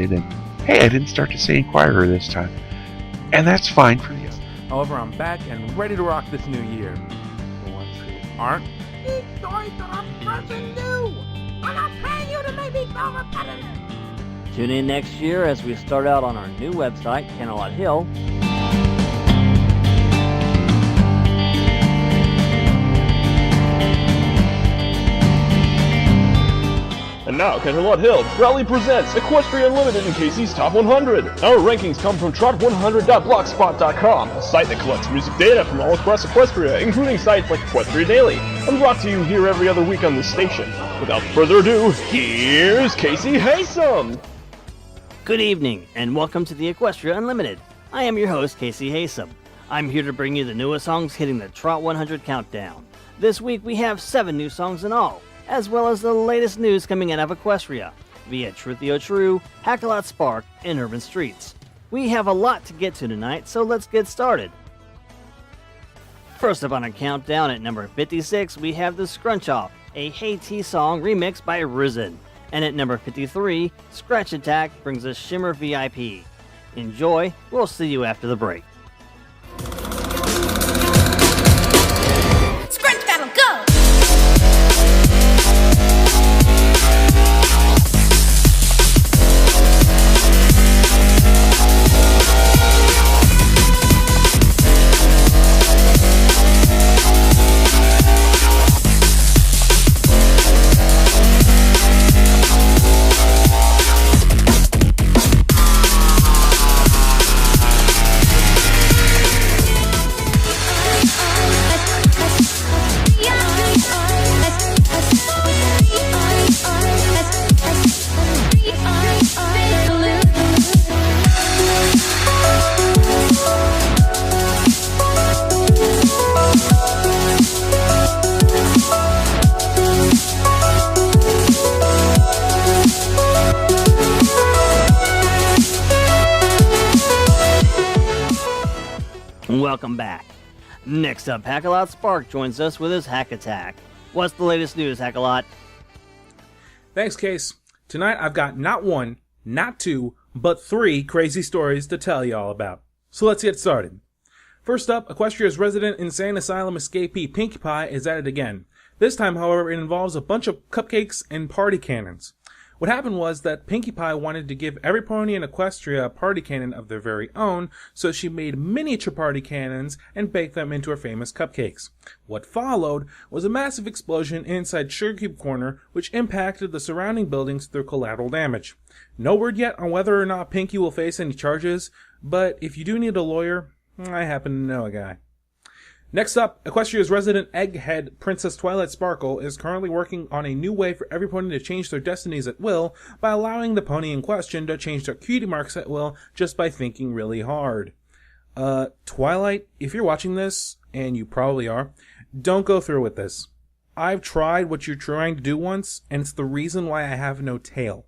Unlimited, and hey, I didn't start to say Inquirer this time. And that's fine for you. However, I'm back and ready to rock this new year. The ones who aren't, These stories are fresh and new. I'm not paying you to make me feel repetitive. Tune in next year as we start out on our new website, Canterlot Hill. And now, Canterlot Hill proudly presents Equestria Unlimited in Casey's Top 100. Our rankings come from Trot100.blogspot.com, a site that collects music data from all across Equestria, including sites like Equestria Daily, and brought to you here every other week on this station. Without further ado, here's Casey Haysom! Good evening, and welcome to the Equestria Unlimited. I am your host, Casey Haysom. I'm here to bring you the newest songs hitting the Trot 100 countdown. This week we have 7 new songs in all, as well as the latest news coming out of Equestria, via Truthy O True, Hackalot Spark, and Urban Streets. We have a lot to get to tonight, so let's get started. First up on our countdown at number 56, we have The Scrunch Off, a Hey T song remixed by Risen. And at number 53, StrachAttack brings us Shimmer VIP. Enjoy, we'll see you after the break. Scrunch battle, go! Welcome back. Next up, Hackalot Spark joins us with his Hack Attack. What's the latest news, Hackalot? thanks, Case. Tonight I've got not one, not two, but 3 crazy stories to tell you all about. So let's get started. First up, Equestria's resident insane asylum escapee Pinkie Pie is at it again. This time, however, it involves a bunch of cupcakes and party cannons. What happened was that Pinkie Pie wanted to give every pony in Equestria a party cannon of their very own, so she made miniature party cannons and baked them into her famous cupcakes. What followed was a massive explosion inside Sugar Cube Corner, which impacted the surrounding buildings through collateral damage. No word yet on whether or not Pinkie will face any charges, but if you do need a lawyer, I happen to know a guy. Next up, Equestria's resident egghead, Princess Twilight Sparkle, is currently working on a new way for every pony to change their destinies at will by allowing the pony in question to change their cutie marks at will just by thinking really hard. Twilight, if you're watching this, and you probably are, don't go through with this. I've tried what you're trying to do once, and it's the reason why I have no tail.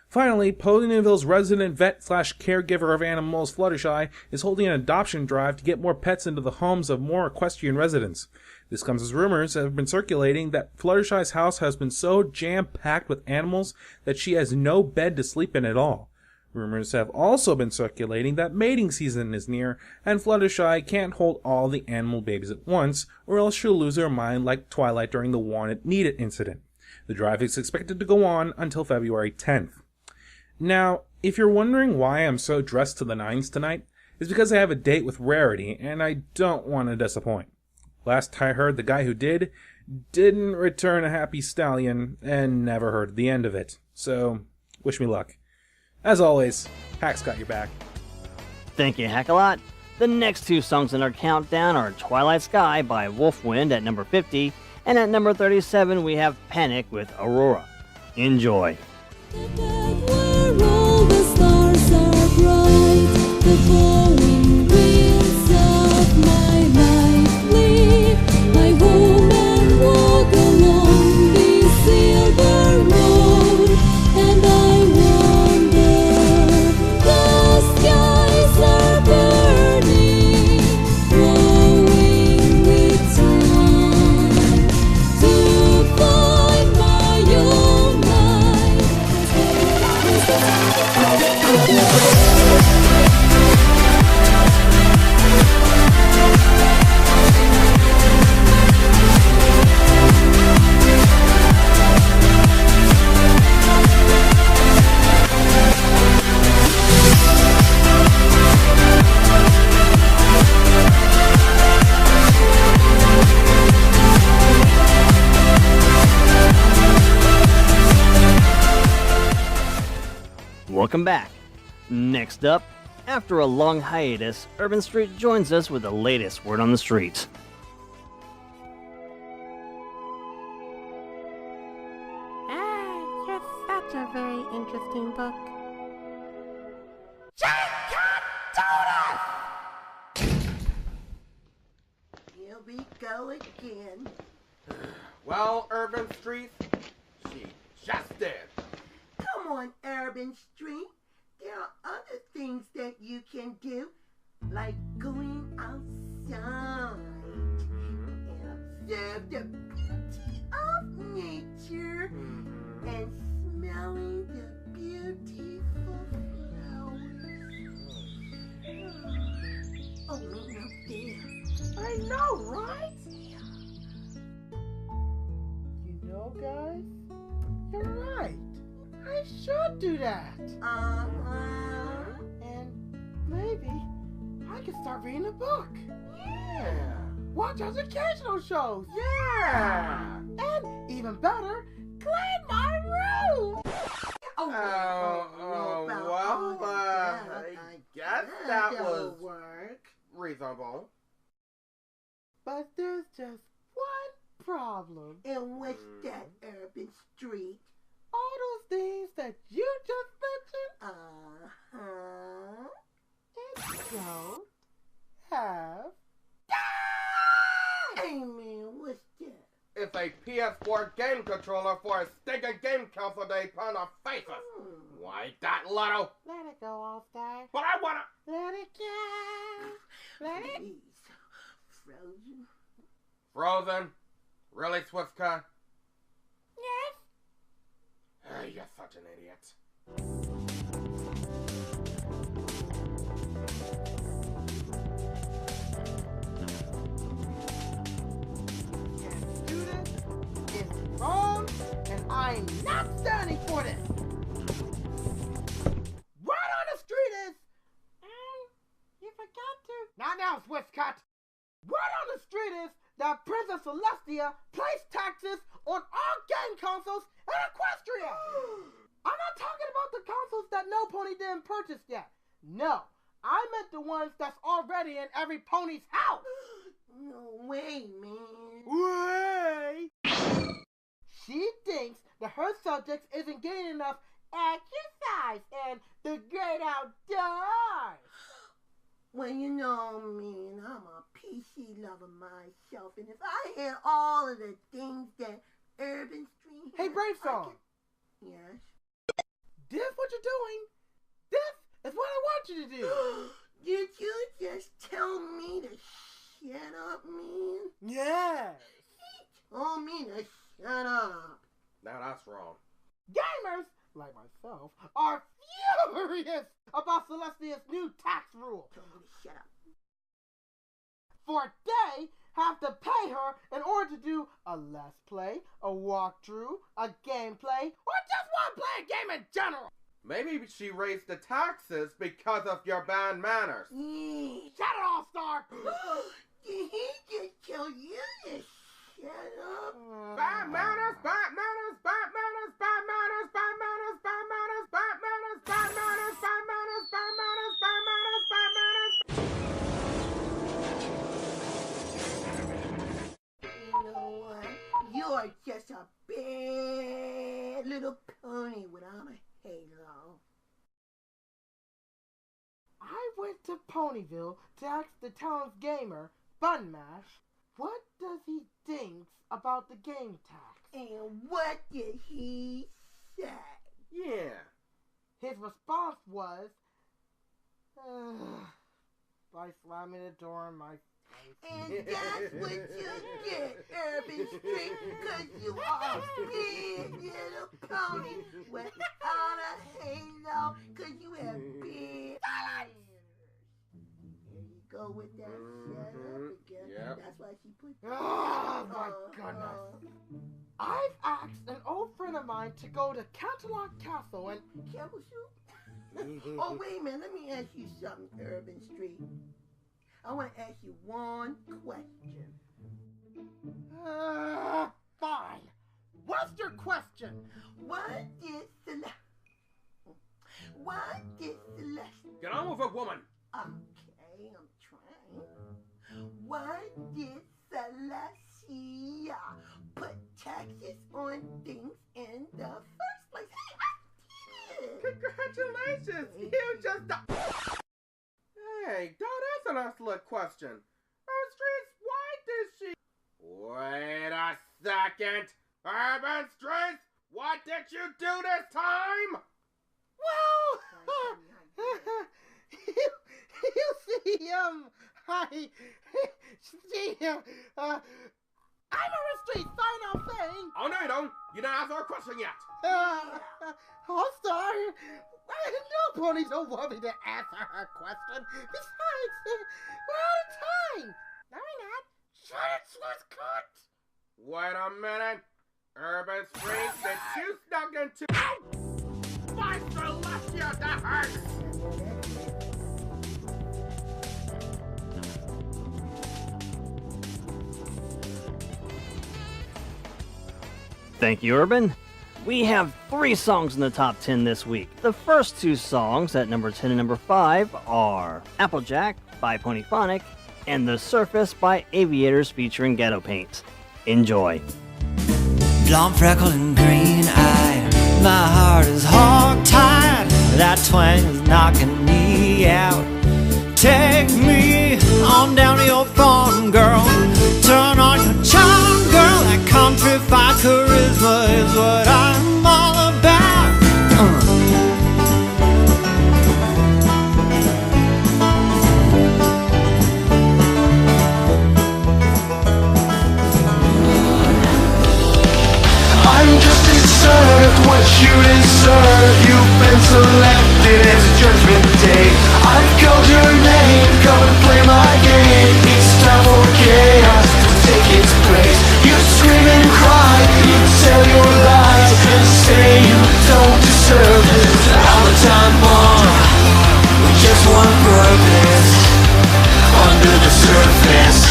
Finally, Ponyville's resident vet/caregiver of animals, Fluttershy, is holding an adoption drive to get more pets into the homes of more equestrian residents. This comes as rumors have been circulating that Fluttershy's house has been so jam-packed with animals that she has no bed to sleep in at all. Rumors have also been circulating that mating season is near, and Fluttershy can't hold all the animal babies at once, or else she'll lose her mind like Twilight during the Wanted Needed incident. The drive is expected to go on until February 10th. Now, if you're wondering why I'm so dressed to the nines tonight, it's because I have a date with Rarity, and I don't want to disappoint. Last I heard, the guy who didn't return a happy stallion, and never heard the end of it. So, wish me luck. As always, Hack's got your back. Thank you, Hackalot. The next 2 songs in our countdown are Twilight Sky by Wolfwind at number 50, and at number 37 we have Panic with Aurora. Enjoy. The flowing winds of my life leave my home and walk along this silver road, and I wonder, the skies are burning, glowing with time, to find my own life. welcome back. Next up, after a long hiatus, Urban Street joins us with the latest word on the street. You're such a very interesting book. Here we go again. Well, Urban Street, she just did. Come on, Urban Street. There are other things that you can do, like going outside and observe the beauty of nature and smelling the beautiful flowers. Oh, man, up there. I know, right? You know, guys, you're right. I should do that. And maybe I could start reading a book. Yeah. Watch educational shows. Yeah. And even better, clean my room. I guess that was reasonable. But there's just one problem. And what's that, Urban Street? All those things that you just mentioned, it don't have. Hey man, what's that? It's a PS4 game controller for a stinking game console they put on our faces. Why that little? Let it go, All-Star. But I wanna. Let it go. Let it. Please. Frozen? Frozen? Really, Swiftcar? Yes. You're such an idiot. Can't do this. It's wrong, and I'm not standing for this. What on the street is? You forgot to. Not now, Swiftcut. What on the street is that Princess Celestia placed taxes on all game consoles in Equestria. I'm not talking about the consoles that no pony didn't purchase yet. No, I meant the ones that's already in every pony's house. No way, man. Way. She thinks that her subjects isn't getting enough exercise and the great outdoors. Well, you know me, and I'm a PC lover myself, and if I had all of the things that Urban Street Hey, has, Brave I Song. could- Yes? This what you're doing? This is what I want you to do. Did you just tell me to shut up, man? Yes. He told me to shut up. Now that's wrong. Gamers, like myself, are furious about Celestia's new tax rule. Told me to shut up. For they have to pay her in order to do a Let's Play, a walkthrough, a gameplay, or just want to play a game in general. Maybe she raised the taxes because of your bad manners. Yeah. Shut it, All-Star! Did he just tell you to shut up? Bad manners, bad manners, bad manners, bad manners, bad manners, bad manners, bad manners, bad manners, bad manners, bad manners, bad manners, bad manners. You know what? You're just a bad little pony without a halo. I went to Ponyville to ask the town's gamer, Bunmash, what does he think about the game tax? And what did he say? Yeah. His response was, by slamming the door in my face. And that's what you get, Urban Street, because you are a big little pony without a halo, because you have big ears. Here you go with that shut up again. Yep. That's why she put Oh my goodness. I've asked an old friend of mine to go to Canterlot Castle and... Camel shoot? Oh, wait a minute. Let me ask you something, Urban Street. I want to ask you one question. Fine. What's your question? What did Why did Celestia... Get on with it, woman. Okay, I'm trying. Why did Celestia put taxes on things in the first place? Hey, I did it! Congratulations! You just... Hey, don't answer that slick question. Urban Streets, why did she... Wait a second! Urban Streets, what did you do this time? Well, you see, I'm Urban Streets, sign off saying... Oh, no, you don't. You didn't answer our question yet. All-Star, no ponies don't want me to answer her question. Besides, we're out of time. No, we're not. Shorts was cut. Wait a minute. Urban Streets, that you snuck into... Ow! My Celestia, that hurts! Thank you, Urban. We have 3 songs in the top 10 this week. The first 2 songs at number 10 and number 5 are Applejack by Ponyphonic and The Surface by Aviators featuring Ghetto Paint. Enjoy. Blonde, freckled, and green-eyed, my heart is hog-tied. That twang is knocking me out. Take me on down to your farm, girl. Turn on your charm, girl. That countrified charisma is what I'm all about. I'm just served what you deserve. You've been selected as a judgment day. I've called your name, come and play my game. It's time for chaos to take its place. You scream and cry, you tell your lies, and say you don't deserve it. I'm a time bomb with just one purpose: under the surface.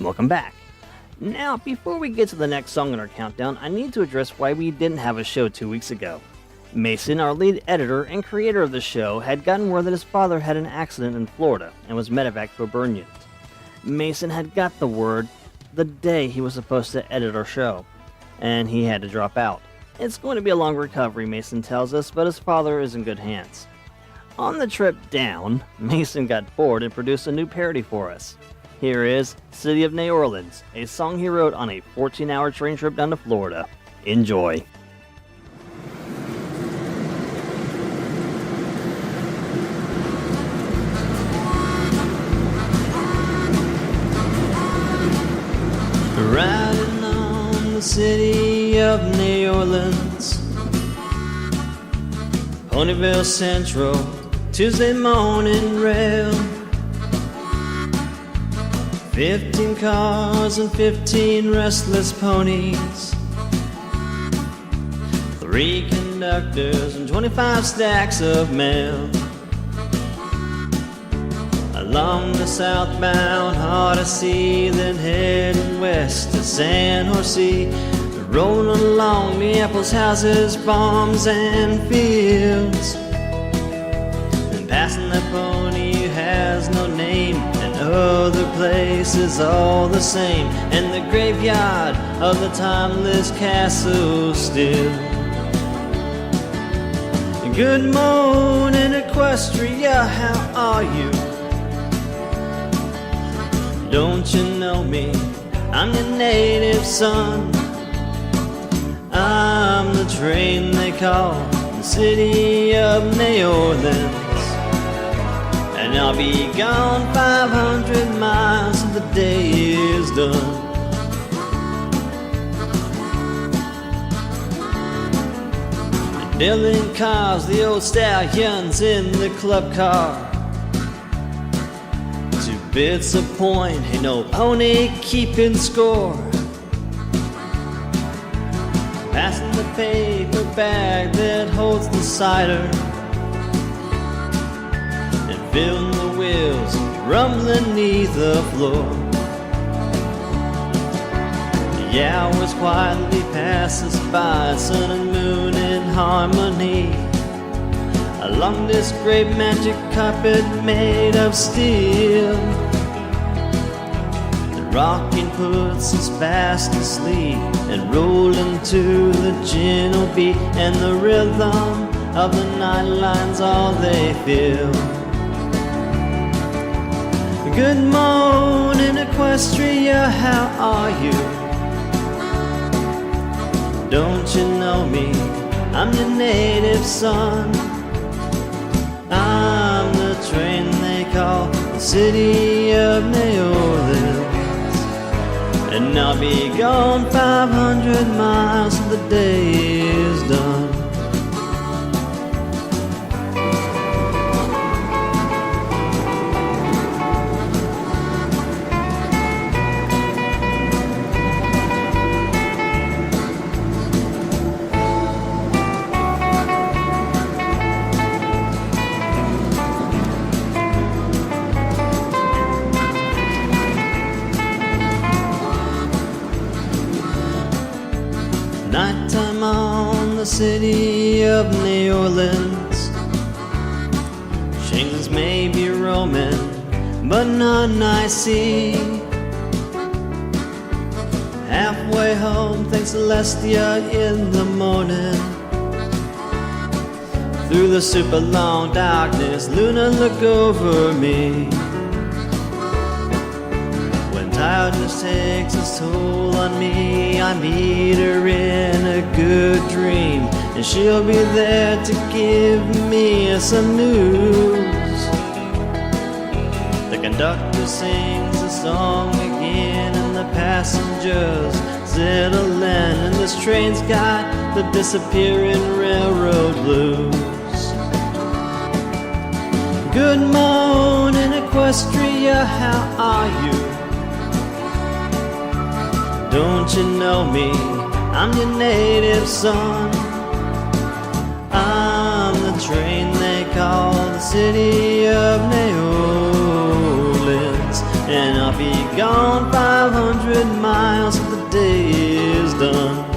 Welcome back. Now, before we get to the next song in our countdown, I need to address why we didn't have a show 2 weeks ago. Mason, our lead editor and creator of the show, had gotten word that his father had an accident in Florida and was medevaced to a burn unit. Mason had got the word the day he was supposed to edit our show, and he had to drop out. It's going to be a long recovery, Mason tells us, but his father is in good hands. On the trip down, Mason got bored and produced a new parody for us. Here is City of New Orleans, a song he wrote on a 14-hour train trip down to Florida. Enjoy. Riding on the city of New Orleans, Ponyville Central, Tuesday morning rail. 15 cars and 15 restless ponies, 3 conductors and 25 stacks of mail. Along the southbound Odyssey, then heading west to San Jose, rolling along Minneapolis houses, farms and fields, and passing that pony who has no name, and other places all the same, and the graveyard of the timeless castle still. Good morning, Equestria, how are you? Don't you know me? I'm your native son. I'm the train they call the city of New Orleans, and I'll be gone 500 miles till the day is done. The Dylan cars, the old stallions in the club car, 2 bits a point, ain't no pony keeping score. Passing the paper bag that holds the cider, and filling the wheels rumbling 'neath the floor. The hours quietly passes by, sun and moon in harmony, along this great magic carpet made of steel. The rocking puts us fast asleep, and rolling to the gentle beat, and the rhythm of the night line's all they feel. Good morning, Equestria, how are you? Don't you know me? I'm your native son. I'm the train they call the city of New Orleans, and I'll be gone 500 miles till the day is done. Nighttime on the city of New Orleans. Shings may be roaming, but none I see. Halfway home, thanks Celestia in the morning. Through the super long darkness, Luna look over me. Tiredness takes its toll on me, I meet her in a good dream, and she'll be there to give me some news. The conductor sings a song again, and the passengers settle in, and this train's got the disappearing railroad blues. Good morning, Equestria, how are you? Don't you know me? I'm your native son. I'm the train they call the city of New Orleans, and I'll be gone 500 miles till the day is done.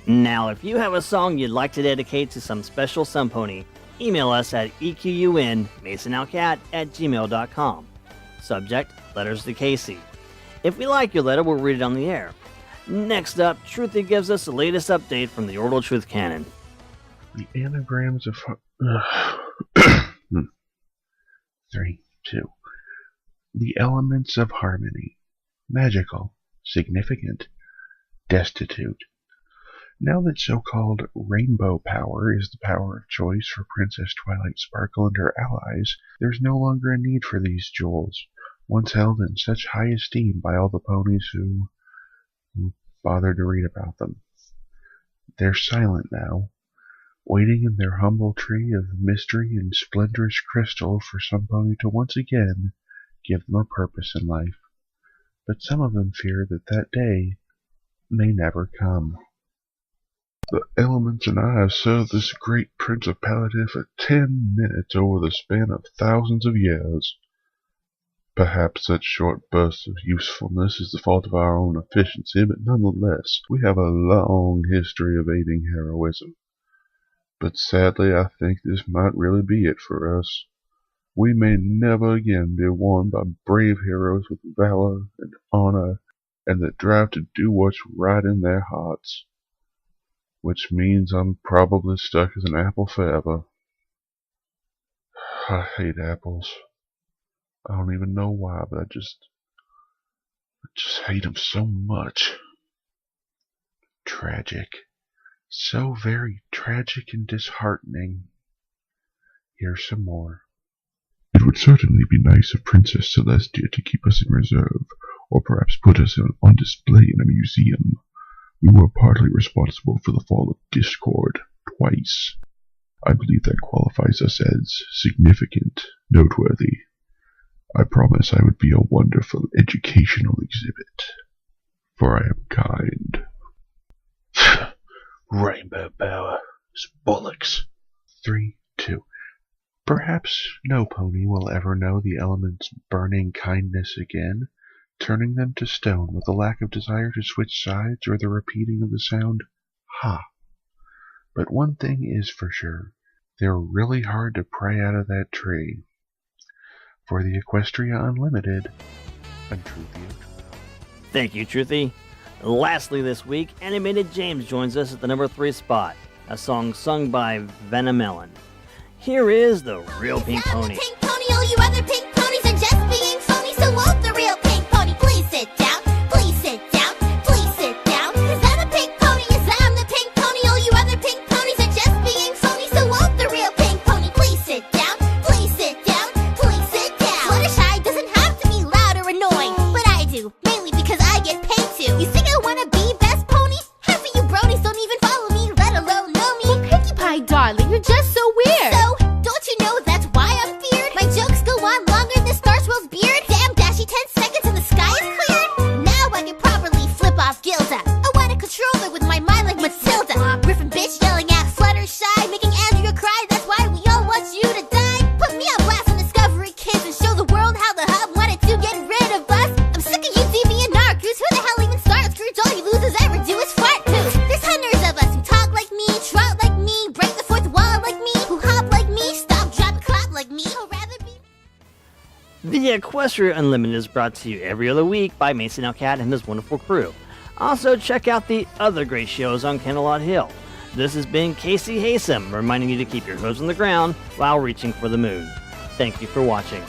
Now, if you have a song you'd like to dedicate to some special sun pony, email us at equnmasonowcat@gmail.com. Subject, letters to Casey. If we like your letter, we'll read it on the air. Next up, Truthy gives us the latest update from the Oral Truth Canon. The anagrams of... 3, 2. The elements of harmony. Magical. Significant. Destitute. Now that so-called rainbow power is the power of choice for Princess Twilight Sparkle and her allies, there's no longer a need for these jewels, once held in such high esteem by all the ponies who bothered to read about them. They're silent now, waiting in their humble tree of mystery and splendorous crystal for some pony to once again give them a purpose in life. But some of them fear that that day may never come. The elements and I have served this great principality for 10 minutes over the span of thousands of years. Perhaps such short bursts of usefulness is the fault of our own efficiency, but nonetheless, we have a long history of aiding heroism. But sadly, I think this might really be it for us. We may never again be won by brave heroes with valor and honor and the drive to do what's right in their hearts. Which means I'm probably stuck as an apple forever. I hate apples. I don't even know why, but I just hate them so much. Tragic. So very tragic and disheartening. Here's some more. It would certainly be nice of Princess Celestia to keep us in reserve, or perhaps put us on display in a museum. We were partly responsible for the fall of Discord twice. I believe that qualifies us as significant, noteworthy. I promise I would be a wonderful educational exhibit, for I am kind. Rainbow power. Bollocks. 3, 2. Perhaps no pony will ever know the element's burning kindness again, turning them to stone with a lack of desire to switch sides or the repeating of the sound ha. But one thing is for sure, they're really hard to pry out of that tree. For the Equestria Unlimited, I'm Truthy. Thank you, Truthy. Lastly this week, Animated James joins us at the number 3 spot, a song sung by Venomelon. Here is The Real Pink Pony. Pink pony, all you other pink ponies are just being phony, so won't the real pink pony please sit down, please sit down, please sit down. 'Cause I'm the pink pony, yes I'm the pink pony, all you other pink ponies are just being phony, so won't the real pink pony please sit down, please sit down, please sit down. Fluttershy doesn't have to be loud or annoying, but I do, mainly because I get paid to. You think I wanna be best pony? Half of you bronies don't even follow me, let alone know me. Well, Pinkie Pie, darling, you're just so weird. So, don't you know that's why I'm feared? My jokes go on longer than Starswell's beard. Damn dashy 10 seconds and the sky is cleared. Now I can properly flip off Gilda. I wanna control her with my mind like Matilda. Griffin bitch yelling at Fluttershy, making Andrea cry, that's why we all want you to die. Put me on blast on Discovery Kids and show the world how the hub wanted to get rid of us. I'm sick of you deviant narcos, who the hell even starts Scrooge? All you losers ever do is fart poop. There's hundreds of us who talk like me, trout like me, break the fourth wall like me, who hop like me, stop, drop, clap like me, or rather be... The Equestria Unlimited is brought to you every other week by Mason Elcat and his wonderful crew. Also, check out the other great shows on Canterlot Hill. This has been Casey Haysom, reminding you to keep your hooves on the ground while reaching for the moon. Thank you for watching.